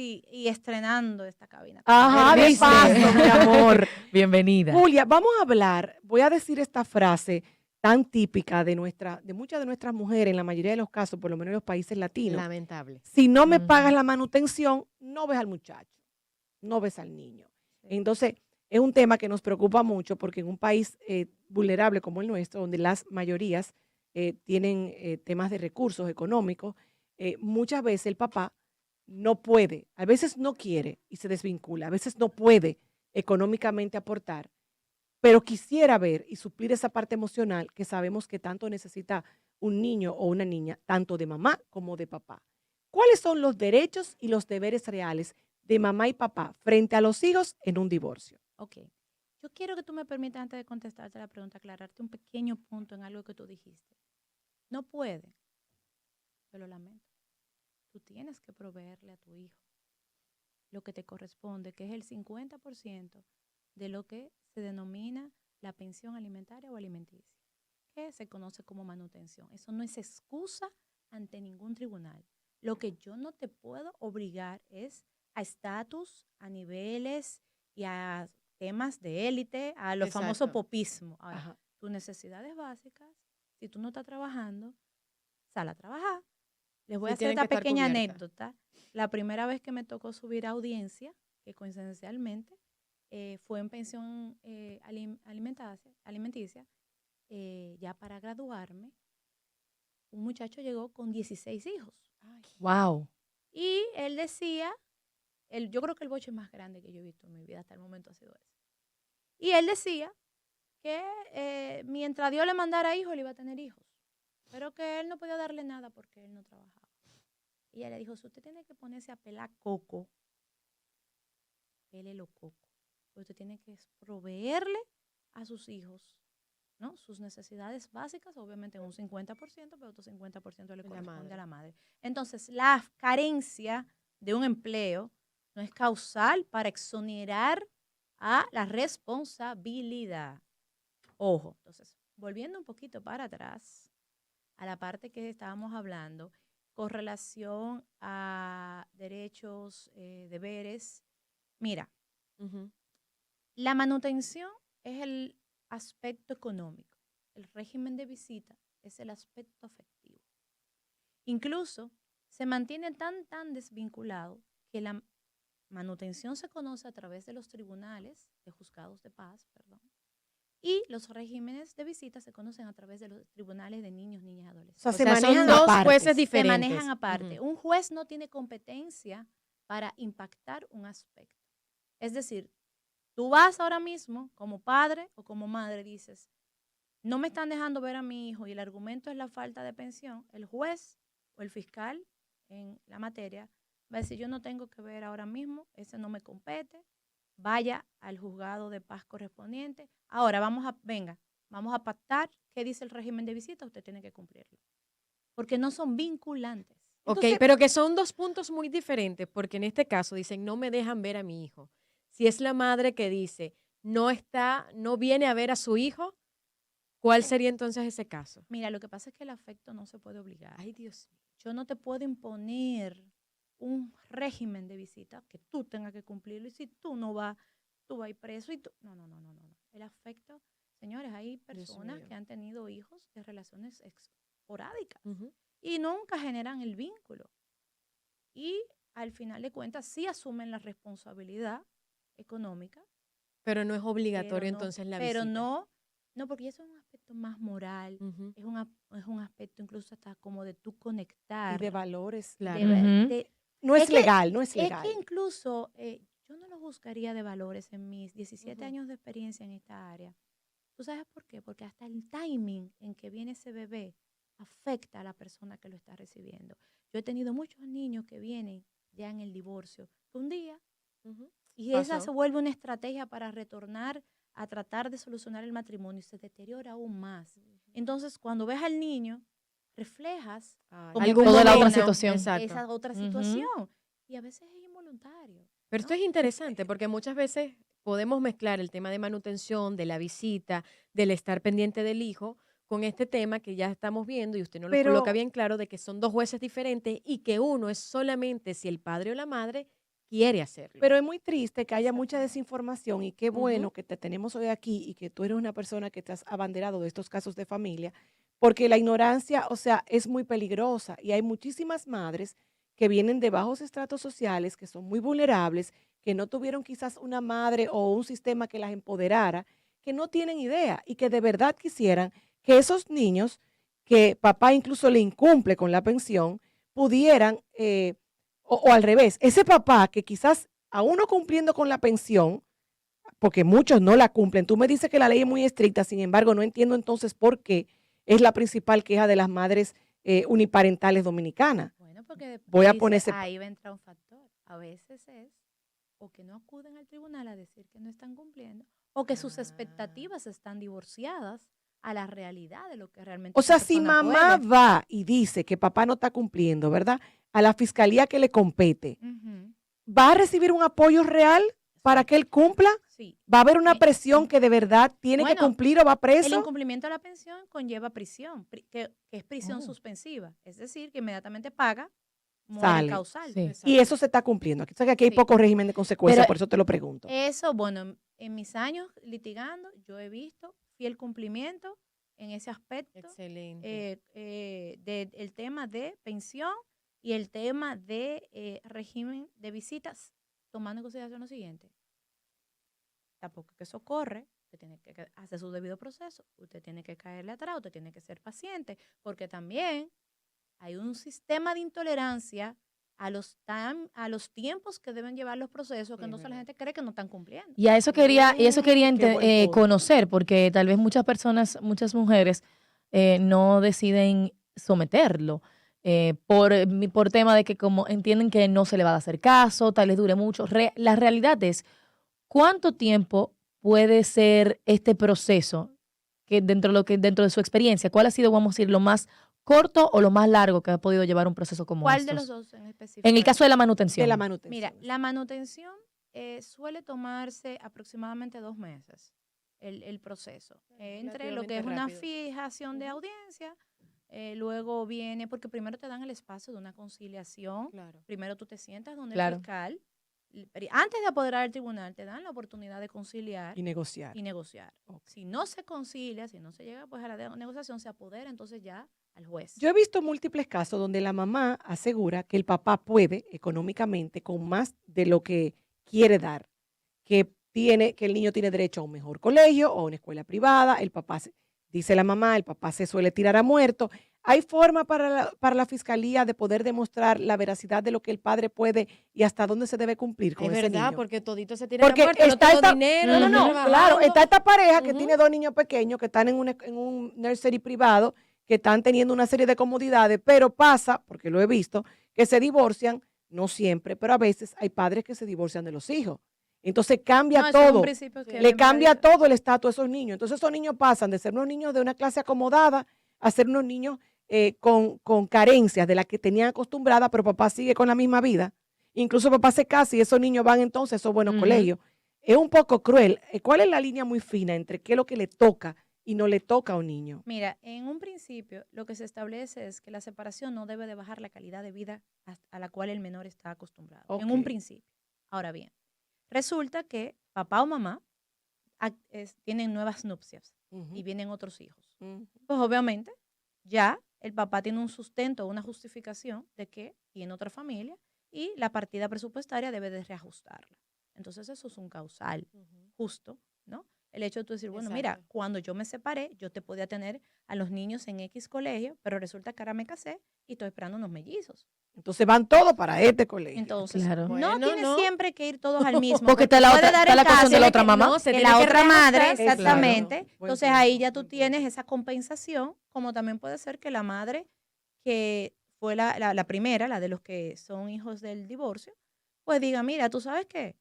y estrenando esta cabina. Ajá, de ¿Viste? paso, mi amor. Bienvenida. Julia, vamos a hablar, voy a decir esta frase tan típica de muchas de nuestras mujeres, en la mayoría de los casos, por lo menos en los países latinos. Lamentable. Si no me pagas Ujú. la manutención, no ves al muchacho, no ves al niño. Sí. Entonces, es un tema que nos preocupa mucho porque en un país vulnerable como el nuestro, donde las mayorías tienen temas de recursos económicos, muchas veces el papá no puede, a veces no quiere y se desvincula, a veces no puede económicamente aportar, pero quisiera ver y suplir esa parte emocional que sabemos que tanto necesita un niño o una niña, tanto de mamá como de papá. ¿Cuáles son los derechos y los deberes reales de mamá y papá frente a los hijos en un divorcio? Ok. Yo quiero que tú me permitas, antes de contestarte la pregunta, aclararte un pequeño punto en algo que tú dijiste. No puede, yo lo lamento. Tú tienes que proveerle a tu hijo lo que te corresponde, que es el 50% de lo que se denomina la pensión alimentaria o alimenticia, que se conoce como manutención. Eso no es excusa ante ningún tribunal. Lo que yo no te puedo obligar es a estatus, a niveles y a temas de élite, a lo famoso Exacto. popismo. Ahora, Ajá. tus necesidades básicas, si tú no estás trabajando, sal a trabajar. Les voy Sí, a hacer tienen esta que estar pequeña cubiertas. anécdota. La primera vez que me tocó subir a audiencia, que coincidencialmente fue en pensión alimenticia, ya para graduarme, un muchacho llegó con 16 hijos. Wow. Y él decía, yo creo que el boche más grande que yo he visto en mi vida hasta el momento ha sido ese. Y él decía que mientras Dios le mandara hijos, él iba a tener hijos, pero que él no podía darle nada porque él no trabajaba. Y ella le dijo, si usted tiene que ponerse a pelar coco, pele los cocos. Usted tiene que proveerle a sus hijos, ¿no?, sus necesidades básicas, obviamente en un 50%, pero otro 50% le La corresponde madre. a la madre. Entonces, la carencia de un empleo no es causal para exonerar a la responsabilidad. Ojo, entonces, volviendo un poquito para atrás, a la parte que estábamos hablando, con relación a derechos, deberes. Mira, Ujú. la manutención es el aspecto económico. El régimen de visita es el aspecto afectivo. Incluso se mantiene tan desvinculado que la manutención se conoce a través de los tribunales, de juzgados de paz, perdón, y los regímenes de visita se conocen a través de los tribunales de niños, niñas y O sea, adolescentes. se O sea, son manejan dos aparte. jueces Se diferentes. manejan aparte. Ujú. Un juez no tiene competencia para impactar un aspecto. Es decir, tú vas ahora mismo como padre o como madre, dices, no me están dejando ver a mi hijo y el argumento es la falta de pensión. El juez o el fiscal en la materia va a decir, yo no tengo que ver ahora mismo, ese no me compete, vaya al juzgado de paz correspondiente. Ahora vamos a pactar qué dice el régimen de visita, usted tiene que cumplirlo, porque no son vinculantes. Ok, Entonces, pero que son dos puntos muy diferentes, porque en este caso dicen, no me dejan ver a mi hijo. Si es la madre que dice, no viene a ver a su hijo, ¿cuál sería entonces ese caso? mira, lo que pasa es que el afecto no se puede obligar. Ay, Dios mío. Yo no te puedo imponer un régimen de visita que tú tengas que cumplirlo y si tú no vas, tú vas a ir preso y tú... No, no, no, no, no. El afecto, señores, hay personas mío. que han tenido hijos de relaciones esporádicas Ujú. y nunca generan el vínculo. Y al final de cuentas sí asumen la responsabilidad económica, Pero no es pero obligatorio entonces la visita. no, porque eso es un aspecto más moral, Ujú. es un aspecto incluso hasta como de tú Y conectar. de valores. Claro. De, ver- Ujú. de- No es es que, legal, no es es que legal. incluso yo no lo buscaría de valores en mis 17 Ujú. años de experiencia en esta área. ¿Tú sabes por qué? Porque hasta el timing en que viene ese bebé afecta a la persona que lo está recibiendo. Yo he tenido muchos niños que vienen ya en el divorcio, que un día, Ujú. y esa Pasó. se vuelve una estrategia para retornar a tratar de solucionar el matrimonio y se deteriora aún más. Entonces, cuando ves al niño, reflejas Ay, como Algún Toda la otra momento. situación. Exacto. esa otra Ujú. situación. Y a veces es involuntario, Pero esto ¿no? es interesante porque muchas veces podemos mezclar el tema de manutención, de la visita, del estar pendiente del hijo, con este tema que ya estamos viendo y usted nos lo coloca pero bien claro de que son dos jueces diferentes y que uno es solamente si el padre o la madre quiere hacerlo. Pero es muy triste que haya mucha Exactamente. desinformación y qué bueno Ujú. que te tenemos hoy aquí y que tú eres una persona que te has abanderado de estos casos de familia, porque la ignorancia, o sea, es muy peligrosa y hay muchísimas madres que vienen de bajos estratos sociales, que son muy vulnerables, que no tuvieron quizás una madre o un sistema que las empoderara, que no tienen idea y que de verdad quisieran que esos niños, que papá incluso le incumple con la pensión, pudieran o al revés, ese papá que quizás aún no cumpliendo con la pensión, porque muchos no la cumplen, tú me dices que la ley es muy estricta, sin embargo, no entiendo entonces por qué es la principal queja de las madres uniparentales dominicanas. Bueno, porque Voy a ahí, poner ese... ahí va a entrar un factor. A veces es o que no acuden al tribunal a decir que no están cumpliendo, o que sus Ah. expectativas están divorciadas a la realidad de lo que realmente O esa sea, si persona mamá puede. va y dice que papá no está cumpliendo, ¿verdad? A la fiscalía que le compete, Ujú. ¿va a recibir un apoyo real para Sí, que él cumpla? sí. ¿Va a haber una presión En- que de verdad tiene que bueno, cumplir o va el preso? incumplimiento de la pensión conlleva prisión, que es prisión Oh, suspensiva, es decir, que inmediatamente paga, muere el sale. causal. Sí. Y Exacto. eso se está cumpliendo. Aquí, o sea, que aquí hay Sí. poco régimen de Pero consecuencia, por eso te lo pregunto. Eso, bueno, en mis años litigando, yo he visto fiel cumplimiento en ese aspecto Excelente. del tema de pensión y el tema de régimen de visitas, tomando en consideración lo siguiente, tampoco es que eso corre, usted tiene que hacer su debido proceso, usted tiene que caerle atrás, usted tiene que ser paciente, porque también hay un sistema de intolerancia a los tiempos que deben llevar los procesos, Sí, que es entonces la verdad. gente cree que no están cumpliendo. y eso quería Qué buen punto. conocer, porque tal vez muchas personas, muchas mujeres no deciden someterlo por tema de que como entienden que no se le va a hacer caso, tal vez dure mucho. La realidad es, ¿cuánto tiempo puede ser este proceso que dentro de su experiencia, cuál ha sido, vamos a decir, lo más corto o lo más largo que ha podido llevar un proceso como ¿Cuál de los estos? dos en En el específico? caso de la De la manutención. Mira, manutención. la manutención suele tomarse aproximadamente 2 meses, el proceso, entre lo que Relativamente es una rápido. fijación de Ujú. audiencia, luego viene, porque primero te dan el espacio de una conciliación, Claro. primero tú te sientas donde el Claro. fiscal, antes de apoderar al tribunal, te dan la oportunidad de conciliar Y negociar. y negociar. Ok. Si no se concilia, si no se llega pues a la negociación, se apodera entonces ya al juez. Yo he visto múltiples casos donde la mamá asegura que el papá puede económicamente con más de lo que quiere dar, que el niño tiene derecho a un mejor colegio o a una escuela privada, dice la mamá, el papá se suele tirar a muerto. ¿Hay forma para la fiscalía de poder demostrar la veracidad de lo que el padre puede y hasta dónde se debe cumplir Es con ese verdad, niño? porque todito se tiran a Porque muerto, no está tengo esta, dinero, no, no no, estoy no, Ujú. claro, trabajando. está esta pareja que Ujú. tiene dos niños pequeños que están en un nursery privado, que están teniendo una serie de comodidades, pero pasa, porque lo he visto, que se divorcian, no siempre, pero a veces hay padres que se divorcian de los hijos. Entonces cambia No, eso es un todo, principio Sí, que es le debe cambia verdad. de... todo el estatus a esos niños. Entonces esos niños pasan de ser unos niños de una clase acomodada a ser unos niños con carencias de las que tenían acostumbrada, pero papá sigue con la misma vida. Incluso papá se casa y esos niños van entonces a esos buenos Ujú. colegios. Es un poco cruel. ¿Cuál es la línea muy fina entre qué es lo que le toca y no le toca a un niño? Mira, en un principio lo que se establece es que la separación no debe de bajar la calidad de vida a la cual el menor está acostumbrado. En Ok. un principio. Ahora bien, resulta que papá o mamá tienen nuevas nupcias y Ujú, vienen otros hijos. ujú. Pues obviamente ya el papá tiene un sustento, una justificación de que tiene otra familia y la partida presupuestaria debe de reajustarla. Entonces eso es un causal Ujú. justo, ¿no? El hecho de tú decir, bueno, mira, Exacto. cuando yo me separé, yo te podía tener a los niños en X colegio, pero resulta que ahora me casé y estoy esperando unos mellizos. Entonces van todos para este colegio. Entonces, Claro. no Bueno, tienes no. siempre que ir todos al mismo, Porque está puede dar está el la cuestión caso de la Tiene otra que, mamá. no, se que tiene la que otra madre, reajustar. exactamente. Buen Entonces punto, ahí ya tú buen tienes punto. esa compensación, como también puede ser que la madre, que fue la primera, la de los que son hijos del divorcio, pues diga, mira, ¿tú sabes qué?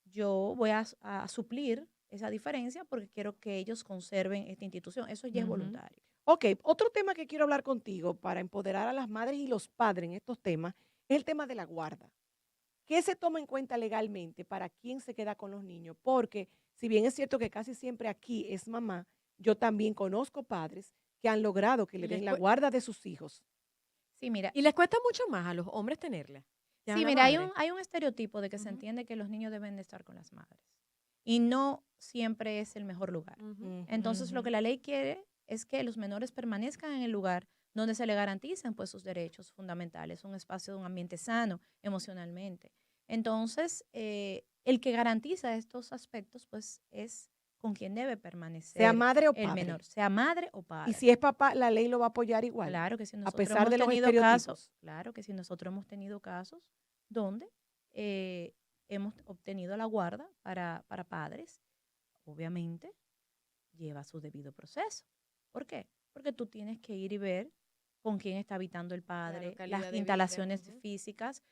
Yo voy a suplir esa diferencia porque quiero que ellos conserven esta institución. Eso ya es Ujú. voluntario. Ok, otro tema que quiero hablar contigo para empoderar a las madres y los padres en estos temas es el tema de la guarda. ¿Qué se toma en cuenta legalmente para quién se queda con los niños? Porque si bien es cierto que casi siempre aquí es mamá, yo también conozco padres que han logrado que Y le les, den la cue- guarda de sus hijos. Sí, mira, y les cuesta mucho más a los hombres tenerla. Ya Sí, la mira, madre. hay un estereotipo de que se Ujú. entiende que los niños deben de estar con las madres. Y no siempre es el mejor lugar. Ujú. Entonces, lo Ujú. que la ley quiere es que los menores permanezcan en el lugar donde se le garanticen pues sus derechos fundamentales, un espacio de un ambiente sano emocionalmente. Entonces, el que garantiza estos aspectos pues es con quien debe Sea permanecer madre o el padre. menor, sea madre o Y padre. si es papá, la ley lo va a apoyar igual, Claro que sí, a nosotros pesar hemos de los tenido casos, estereotipos. claro que sí, nosotros hemos tenido casos donde eh, hemos obtenido la guarda para padres, obviamente lleva su debido proceso. ¿Por qué? Porque tú tienes que ir y ver con quién está habitando el Claro, padre, calidad las de vida. instalaciones Ujú. físicas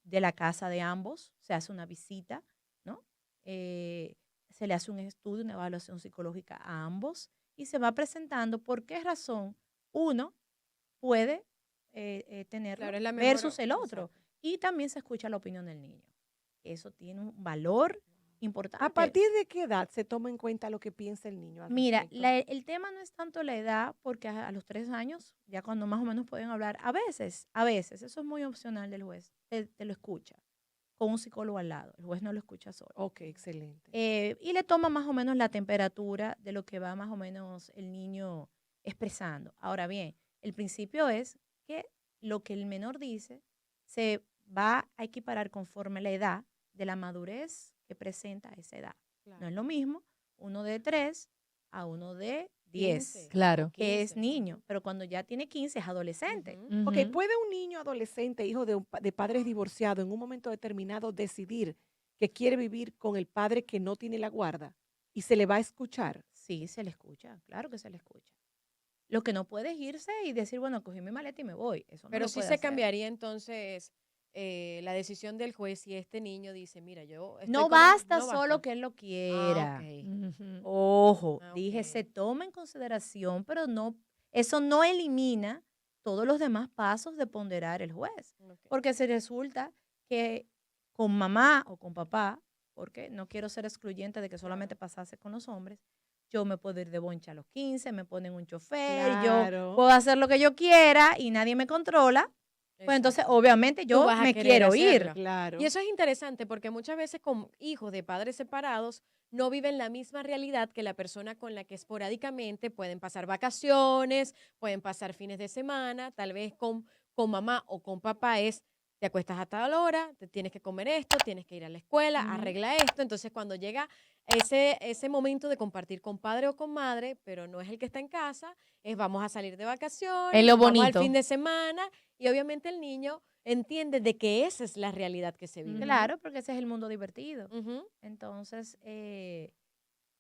de la casa de ambos, se hace una visita, ¿no? Eh, se le hace un estudio, una evaluación psicológica a ambos y se va presentando por qué razón uno puede tenerlo Claro, es la mejor. versus el otro. Exacto. Y también se escucha la opinión del niño. Eso tiene un valor ¿A importante. partir de qué edad se toma en cuenta lo que piensa el niño al Mira, respecto? el tema no es tanto la edad, porque a los 3 años, ya cuando más o menos pueden hablar, a veces, eso es muy opcional del juez, te lo escucha con un psicólogo al lado, el juez no lo escucha solo. Ok, excelente. Y le toma más o menos la temperatura de lo que va más o menos el niño expresando. Ahora bien, el principio es que lo que el menor dice se va a equiparar conforme la edad de la madurez que presenta esa edad. No Claro. es lo mismo uno de 3 a uno de 10, 15 o Claro. que es 15. niño, Ujú. pero cuando ya tiene 15 es adolescente. Ujú. Ok, Ujú. ¿puede un niño adolescente, hijo de padres divorciados, en un momento determinado decidir que quiere vivir con el padre que no tiene la guarda y se le va a escuchar? Sí, se le escucha, claro que se le escucha. Lo que no puede es irse y decir, bueno, cogí mi maleta y me voy. Eso no Pero lo sí puede se hacer. cambiaría entonces la decisión del juez si este niño dice, mira, yo estoy No con un-". basta No solo basta. que él lo Ah, quiera. ok. Ujú. Ojo, Ah, dije, se ok. toma en consideración, pero no, eso no elimina todos los demás pasos de ponderar el juez. Ok. Porque si resulta que con mamá o con papá, porque no quiero ser excluyente de que solamente Claro. pasase con los hombres, yo me puedo ir de boncha a los 15, me ponen un chofer, yo Claro. puedo hacer lo que yo quiera y nadie me controla. Pues entonces, Exacto. obviamente, Tú yo vas a me querer quiero ir. hacerlo. Y Claro. eso es interesante porque muchas veces con hijos de padres separados no viven la misma realidad que la persona con la que esporádicamente pueden pasar vacaciones, pueden pasar fines de semana, tal vez con mamá o con papá es, te acuestas a tal hora, te tienes que comer esto, tienes que ir a la escuela, Ujú. arregla esto. Entonces cuando llega ese momento de compartir con padre o con madre, pero no es el que está en casa, es vamos a salir de vacaciones, Es lo nos vamos al fin bonito. de semana y obviamente el niño entiende de que esa es la realidad que se vive. Ujú. Claro, porque ese es el mundo divertido. Ujú. Entonces,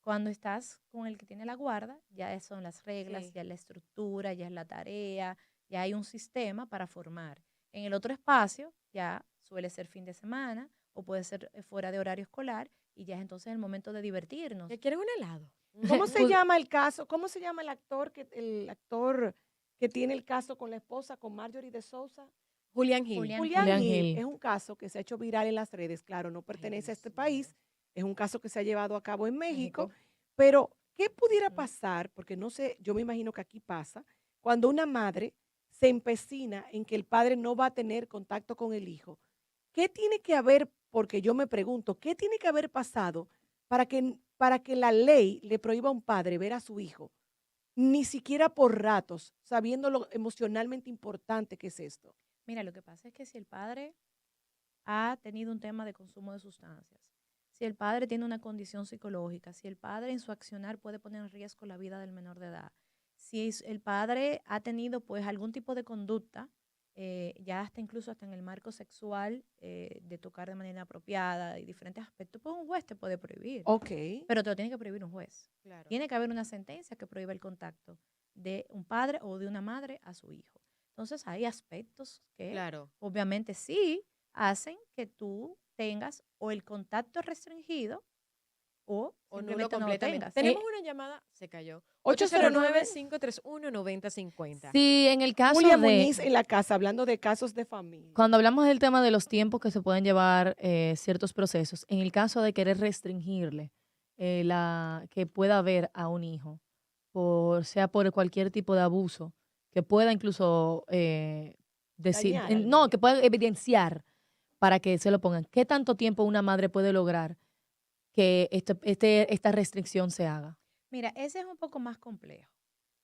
cuando estás con el que tiene la guarda, ya son las reglas, Sí. ya es la estructura, ya es la tarea, ya hay un sistema para formar. En el otro espacio ya suele ser fin de semana o puede ser fuera de horario escolar y ya es entonces el momento de divertirnos. ¿Te quieres un helado? ¿Cómo se Pues, llama el caso? ¿Cómo se llama el actor que tiene el caso con la esposa, con Marjorie de Sousa? Julián Gil. Julián Julián Julián Gil Gil. es un caso que se ha hecho viral en las redes, claro, no Ay, pertenece a Dios este mío. país, es un caso que se ha llevado a cabo en México, México. pero ¿qué pudiera Ujú. pasar? Porque no sé, yo me imagino que aquí pasa, cuando una madre se empecina en que el padre no va a tener contacto con el hijo. ¿Qué tiene que haber, porque yo me pregunto, qué tiene que haber pasado para que la ley le prohíba a un padre ver a su hijo, ni siquiera por ratos, sabiendo lo emocionalmente importante que es esto? Mira, lo que pasa es que si el padre ha tenido un tema de consumo de sustancias, si el padre tiene una condición psicológica, si el padre en su accionar puede poner en riesgo la vida del menor de edad, si el padre ha tenido pues algún tipo de conducta, ya hasta incluso hasta en el marco sexual, de tocar de manera inapropiada y diferentes aspectos, pues un juez te puede prohibir, Ok. pero te lo tiene que prohibir un juez. Claro. Tiene que haber una sentencia que prohíba el contacto de un padre o de una madre a su hijo. Entonces hay aspectos que Claro. obviamente sí hacen que tú tengas o el contacto restringido o O nulo simplemente no lo completamente. tengas. Tenemos una llamada, se cayó. 809. 809-531-9050. Sí, en el caso Julia de, Muñiz en la casa, hablando de casos de familia. cuando hablamos del tema de los tiempos que se pueden llevar ciertos procesos, en el caso de querer restringirle la que pueda haber a un hijo, sea por cualquier tipo de abuso, que pueda incluso decir, Dañar al no, niño. que pueda evidenciar para que se lo pongan. ¿Qué tanto tiempo una madre puede lograr que esta restricción se haga? Mira, ese es un poco más complejo,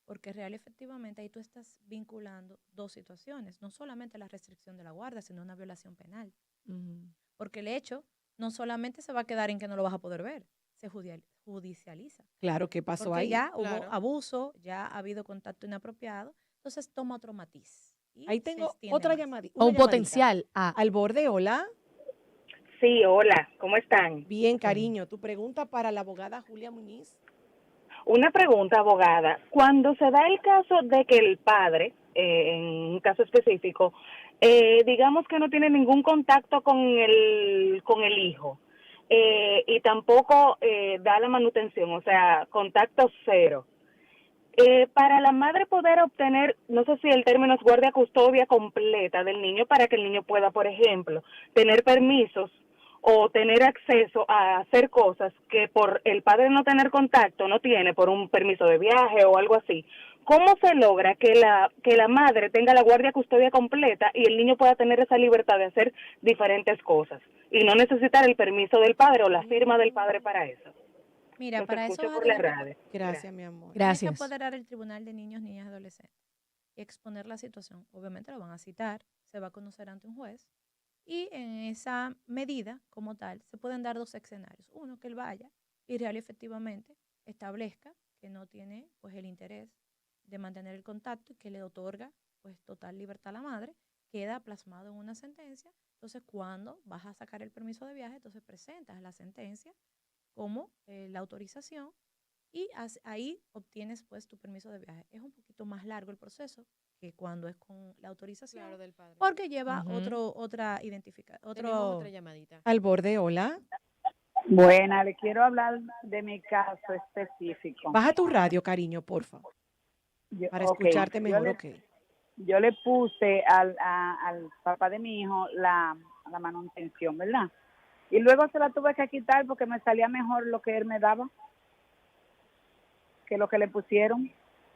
porque real efectivamente ahí tú estás vinculando dos situaciones, no solamente la restricción de la guardia, sino una violación penal. Ujú. Porque el hecho no solamente se va a quedar en que no lo vas a poder ver, se judicializa. Claro, ¿qué pasó Porque ahí? ya hubo Claro. abuso, ya ha habido contacto inapropiado, entonces toma otro matiz y Ahí se tengo extiende otra más. llamadita. O un potencial a... Al borde, hola. Sí, hola, ¿cómo están? Bien, cariño. Tu pregunta para la abogada Julia Muñiz. Una pregunta, abogada. Cuando se da el caso de que el padre, en un caso específico, digamos que no tiene ningún contacto con el hijo y tampoco da la manutención, o sea, contacto cero. Para la madre poder obtener, no sé si el término es guardia custodia completa del niño para que el niño pueda, por ejemplo, tener permisos o tener acceso a hacer cosas que por el padre no tener contacto no tiene por un permiso de viaje o algo así. ¿Cómo se logra que la madre tenga la guardia custodia completa y el niño pueda tener esa libertad de hacer diferentes cosas y no necesitar el permiso del padre o la firma del padre para eso? Mira, Los para eso escucho vas a por la tener que, radio. Gracias, mi amor. tienes que Gracias. apoderar el Tribunal de Niños, Niñas y Adolescentes y exponer la situación. Obviamente lo van a citar, se va a conocer ante un juez y en esa medida como tal se pueden dar dos escenarios. Uno, que él vaya y real y efectivamente establezca que no tiene pues el interés de mantener el contacto y que le otorga pues total libertad a la madre, queda plasmado en una sentencia. Entonces, cuando vas a sacar el permiso de viaje, entonces presentas la sentencia como la autorización y ahí obtienes pues tu permiso de viaje. Es un poquito más largo el proceso que cuando es con la autorización, Claro, del padre. porque lleva Ujú. otra identificación, Tenemos otra otro... llamadita. Al borde, hola. Buena, le quiero hablar de mi caso específico. Baja tu radio, cariño, porfa, para Ok, escucharte mejor, ok. yo le puse al papá de mi hijo la manutención, ¿verdad? Y luego se la tuve que quitar porque me salía mejor lo que él me daba que lo que le pusieron.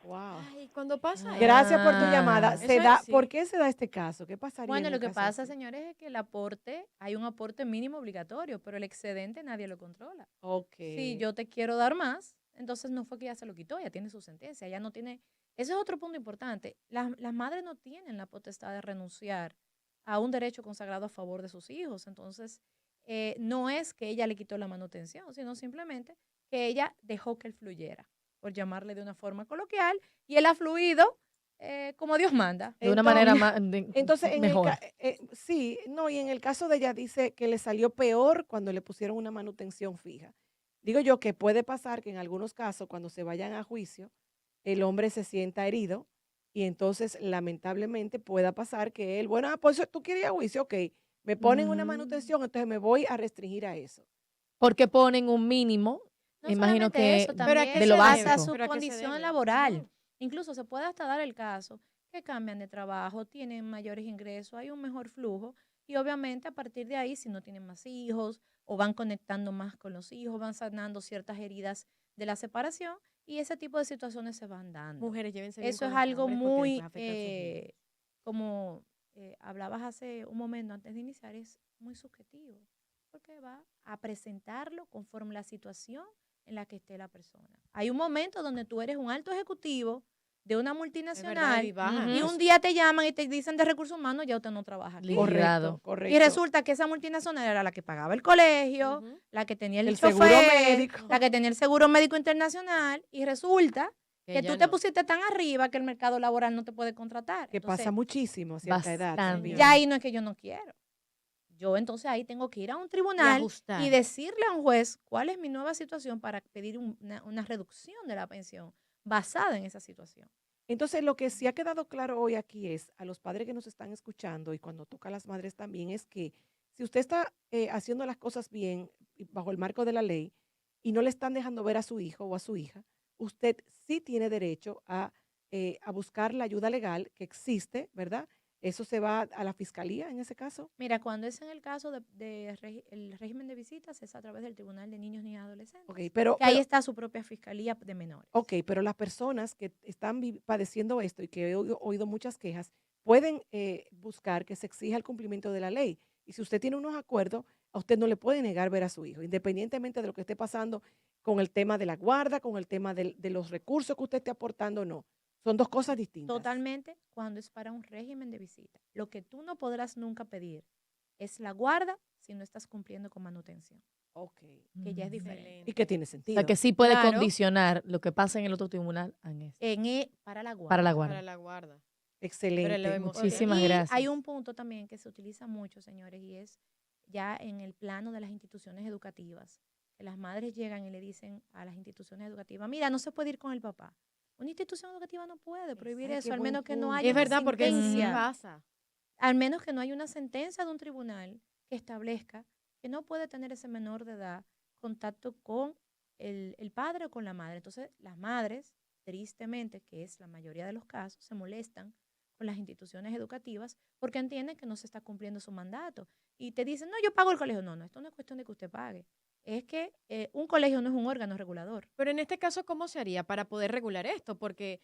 Wow. Ay, cuando pasa eso. Gracias por tu llamada. Ah. Se Eso da, es- sí. ¿por qué se da este caso? ¿Qué pasaría Bueno, en lo un que caso pasa, así? señores, es que el aporte, hay un aporte mínimo obligatorio, pero el excedente nadie lo controla. Ok. Si yo te quiero dar más, entonces no fue que ya se lo quitó, ya tiene su sentencia, ya no tiene... Ese es otro punto importante. Las madres no tienen la potestad de renunciar a un derecho consagrado a favor de sus hijos. Entonces, no es que ella le quitó la manutención, sino simplemente que ella dejó que él fluyera, por llamarle de una forma coloquial, y él ha fluido como Dios manda. De una Entonces, manera más Entonces, mejor. sí, no, y en el caso de ella dice que le salió peor cuando le pusieron una manutención fija. Digo yo que puede pasar que en algunos casos, cuando se vayan a juicio, el hombre se sienta herido y entonces, lamentablemente, pueda pasar que él, bueno, pues tú quieres ir a juicio, ok, me ponen una Ujú. manutención, entonces me voy a restringir a eso. Porque ponen un mínimo, No imagino solamente que eso, ¿Pero a qué también de lo se hasta debe? básico. su ¿Pero a qué se condición debe? laboral. Ujú. Incluso se puede hasta dar el caso que cambian de trabajo, tienen mayores ingresos, hay un mejor flujo y obviamente a partir de ahí, si no tienen más hijos o van conectando más con los hijos, van sanando ciertas heridas de la separación y ese tipo de situaciones se van dando. Mujeres, llévense bien Eso con es los algo hombres porque después muy, afecta a sus niños. como hablabas hace un momento antes de iniciar, es muy subjetivo, porque va a presentarlo conforme la situación en la que esté la persona. Hay un momento donde tú eres un alto ejecutivo de una Es verdad, multinacional y bajan. y un día te llaman y te dicen de recursos humanos, ya usted no trabaja aquí. Liquidado. Correcto, correcto. Y resulta que esa multinacional era la que pagaba el colegio, Ujú. la que tenía el seguro chofer, médico. la que tenía el seguro médico internacional, y resulta que ya tú te no. pusiste tan arriba que el mercado laboral no te puede contratar. Que Entonces, pasa muchísimo a cierta edad Bastante. también. ya ahí no es que yo no quiero. Yo entonces ahí tengo que ir a un Y tribunal ajustar. y decirle a un juez cuál es mi nueva situación para pedir una reducción de la pensión basada en esa situación. Entonces, lo que sí ha quedado claro hoy aquí es a los padres que nos están escuchando y cuando toca a las madres también es que si usted está haciendo las cosas bien y bajo el marco de la ley y no le están dejando ver a su hijo o a su hija, usted sí tiene derecho a buscar la ayuda legal que existe, ¿verdad? Eso se va a la fiscalía en ese caso. Mira, cuando es en el caso el régimen de visitas es a través del Tribunal de Niños y Adolescentes, Ok, pero, que ahí está su propia fiscalía de menores. ok, pero las personas que están padeciendo esto y que he oído muchas quejas, pueden buscar que se exija el cumplimiento de la ley. Y si usted tiene unos acuerdos, a usted no le puede negar ver a su hijo, independientemente de lo que esté pasando con el tema de la guarda, con el tema de los recursos que usted esté aportando, no. Son dos cosas distintas. Totalmente cuando es para un régimen de visita. Lo que tú no podrás nunca pedir es la guarda si no estás cumpliendo con manutención, Ok. que ya es diferente. Excelente. Y que tiene O sentido. sea, que sí puede Claro. condicionar lo que pasa en el otro tribunal en este, Para la guarda. para la Para guardia. la guarda. Excelente. Pero lo hemos- Muchísimas Y gracias. hay un punto también que se utiliza mucho, señores, y es ya en el plano de las instituciones educativas, que las madres llegan y le dicen a las instituciones educativas, mira, no se puede ir con el papá. Una institución educativa no puede prohibir Ay, eso, qué al buen menos que no punto. haya Es una verdad, porque sí sentencia. pasa. Al menos que no haya una sentencia de un tribunal que establezca que no puede tener ese menor de edad contacto con el padre o con la madre. Entonces, las madres, tristemente, que es la mayoría de los casos, se molestan con las instituciones educativas porque entienden que no se está cumpliendo su mandato. Y te dicen, no, yo pago el colegio. No, esto no es cuestión de que usted pague. Es que un colegio no es un órgano regulador. Pero en este caso, ¿cómo se haría para poder regular esto? Porque,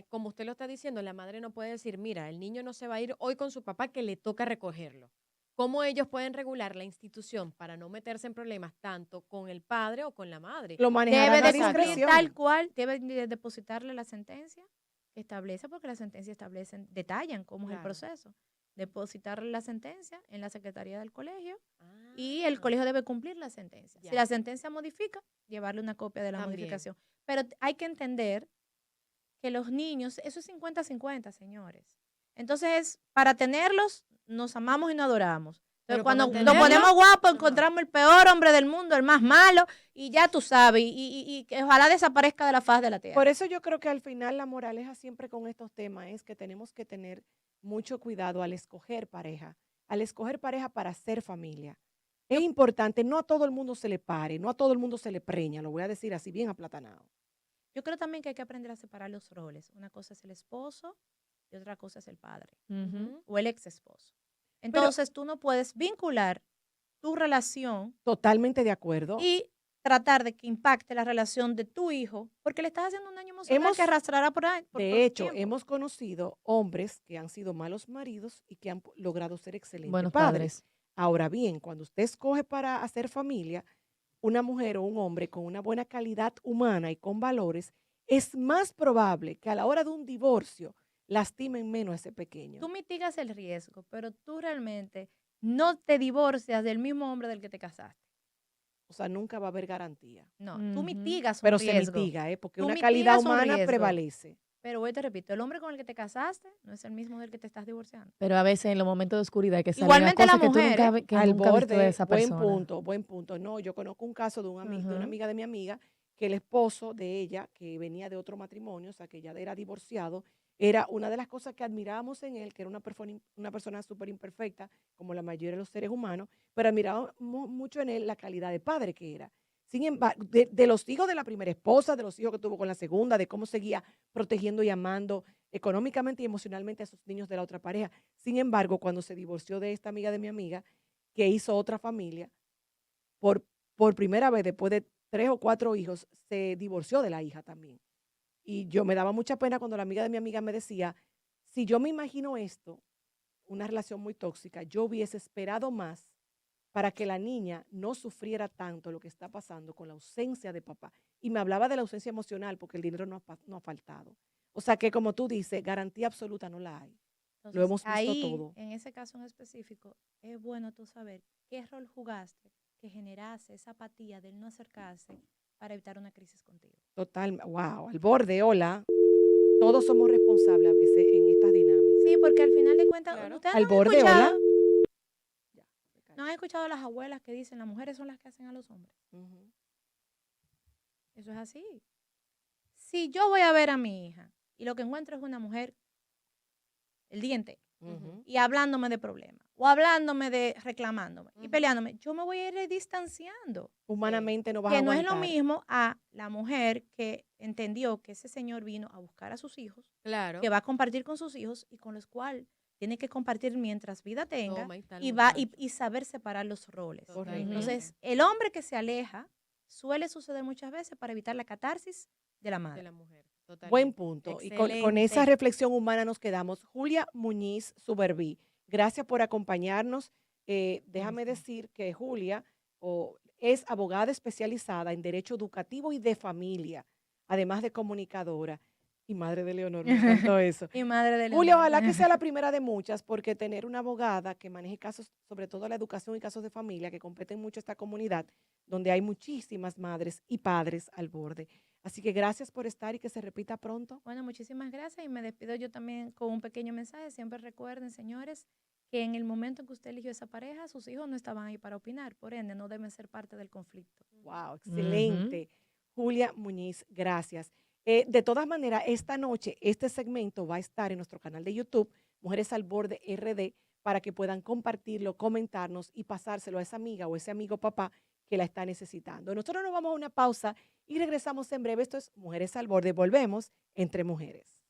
como usted lo está diciendo, la madre no puede decir, mira, el niño no se va a ir hoy con su papá que le toca recogerlo. ¿Cómo ellos pueden regular la institución para no meterse en problemas tanto con el padre o con la madre? Lo manejarán Debe a de cumplir discreción. tal cual, debe de depositarle la sentencia que establece, porque la sentencia establecen, detallan cómo es el Claro. proceso. Depositarle la sentencia en la secretaría del colegio y el colegio debe cumplir la sentencia. Ya. Si la sentencia modifica, llevarle una copia de la También. modificación. Pero hay que entender que los niños, eso es 50-50, señores. Entonces, para tenerlos, nos amamos y nos adoramos. Entonces, Pero cuando para nos ponemos mantenerlos, guapos, no. encontramos el peor hombre del mundo, el más malo, y ya tú sabes, y que ojalá desaparezca de la faz de la tierra. Por eso yo creo que al final la moraleja siempre con estos temas es que tenemos que tener mucho cuidado al escoger pareja para hacer familia. Es importante, no a todo el mundo se le pare, no a todo el mundo se le preña, lo voy a decir así bien aplatanado. Yo creo también que hay que aprender a separar los roles. Una cosa es el esposo y otra cosa es el padre Ujú. o el ex esposo. Entonces, tú no puedes vincular tu relación Totalmente de acuerdo. y tratar de que impacte la relación de tu hijo, porque le estás haciendo un daño emocional que arrastrará por ahí. por todo De el hecho, tiempo. hemos conocido hombres que han sido malos maridos y que han logrado ser excelentes Buenos padres. padres. Ahora bien, cuando usted escoge para hacer familia, una mujer o un hombre con una buena calidad humana y con valores, es más probable que a la hora de un divorcio lastimen menos a ese pequeño. Tú mitigas el riesgo, pero tú realmente no te divorcias del mismo hombre del que te casaste. O sea, nunca va a haber garantía. No, tú Ujú. mitigas un Pero se riesgo. mitiga, porque Tú una calidad mitigas un humana riesgo. prevalece. Pero hoy te repito, el hombre con el que te casaste no es el mismo del que te estás divorciando. Pero a veces en los momentos de oscuridad que salen Igualmente las la cosas que tú mujer, nunca, que Al nunca has visto de borde, esa buen persona. punto, buen punto. No, yo conozco un caso de, de una Ujú. amiga de mi amiga, que el esposo de ella, que venía de otro matrimonio, o sea, que ya era divorciado, era una de las cosas que admirábamos en él, que era una persona súper imperfecta, como la mayoría de los seres humanos, pero admirábamos mucho en él la calidad de padre que era. Sin embargo, de los hijos de la primera esposa, de los hijos que tuvo con la segunda, de cómo seguía protegiendo y amando económicamente y emocionalmente a sus niños de la otra pareja. Sin embargo, cuando se divorció de esta amiga de mi amiga, que hizo otra familia, por primera vez después de 3 o 4 hijos, se divorció de la hija también. Y yo me daba mucha pena cuando la amiga de mi amiga me decía, si yo me imagino esto, una relación muy tóxica, yo hubiese esperado más para que la niña no sufriera tanto lo que está pasando con la ausencia de papá. Y me hablaba de la ausencia emocional porque el dinero no ha faltado. O sea que, como tú dices, garantía absoluta no la hay. Entonces, hemos visto ahí, todo. en ese caso en específico, es bueno tú saber qué rol jugaste que generase esa apatía del no acercarse para evitar una crisis contigo. Total, wow, al borde, hola. Todos somos responsables a veces en estas dinámicas. Sí, porque al final de cuentas, Claro. ustedes Al no han borde, escuchado, hola. no han escuchado a las abuelas que dicen las mujeres son las que hacen a los hombres. Ujú. Eso es así. Si yo voy a ver a mi hija y lo que encuentro es una mujer el día entero Ujú. y hablándome de problemas o hablándome de reclamándome y Ujú. peleándome, yo me voy a ir distanciando. Humanamente no vas Que a no es aguantar. lo mismo a la mujer que entendió que ese señor vino a buscar a sus hijos, Claro. que va a compartir con sus hijos y con los cuales tiene que compartir mientras vida tenga Toma, ahí está el y va muchacho. y saber separar los roles. Totalmente. Entonces, el hombre que se aleja suele suceder muchas veces para evitar la catarsis de la de madre. la mujer. Totalmente. Buen punto. Y con esa Excelente. reflexión humana nos quedamos. Julia Muñiz Suberví, gracias por acompañarnos déjame decir que Julia es abogada especializada en Derecho Educativo y de Familia, además de comunicadora y madre de Leonor, me encantó eso. Mi madre de Julia, Leonor. ojalá que sea la primera de muchas, porque tener una abogada que maneje casos, sobre todo la educación y casos de familia, que competen mucho esta comunidad, donde hay muchísimas madres y padres al borde. Así que gracias por estar y que se repita pronto. Bueno, muchísimas gracias y me despido yo también con un pequeño mensaje. Siempre recuerden, señores, que en el momento en que usted eligió esa pareja, sus hijos no estaban ahí para opinar, por ende no deben ser parte del conflicto. Wow, excelente. Julia Muñiz, gracias. De todas maneras, esta noche este segmento va a estar en nuestro canal de YouTube, Mujeres al Borde RD, para que puedan compartirlo, comentarnos y pasárselo a esa amiga o ese amigo papá que la está necesitando. Nosotros nos vamos a una pausa y regresamos en breve. Esto es Mujeres al Borde. Volvemos entre mujeres.